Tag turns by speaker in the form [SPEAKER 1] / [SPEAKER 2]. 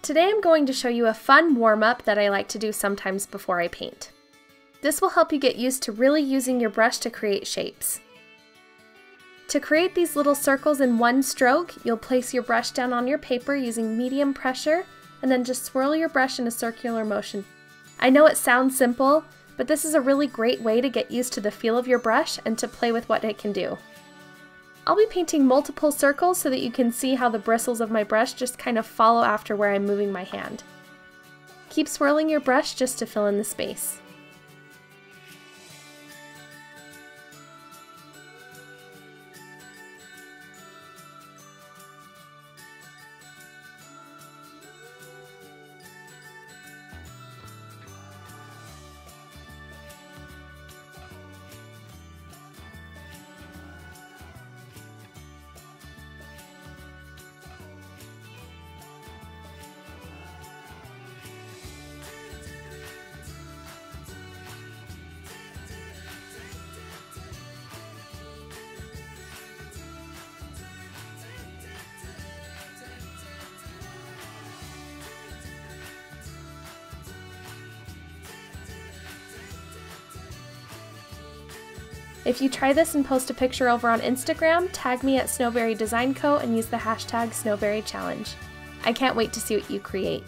[SPEAKER 1] Today I'm going to show you a fun warm-up that I like to do sometimes before I paint. This will help you get used to really using your brush to create shapes. To create these little circles in one stroke, you'll place your brush down on your paper using medium pressure and then just swirl your brush in a circular motion. I know it sounds simple, but this is a really great way to get used to the feel of your brush and to play with what it can do. I'll be painting multiple circles so that you can see how the bristles of my brush just kind of follow after where I'm moving my hand. Keep swirling your brush just to fill in the space. If you try this and post a picture over on Instagram, tag me at Snowberry Design Co. and use the hashtag SnowberryChallenge. I can't wait to see what you create.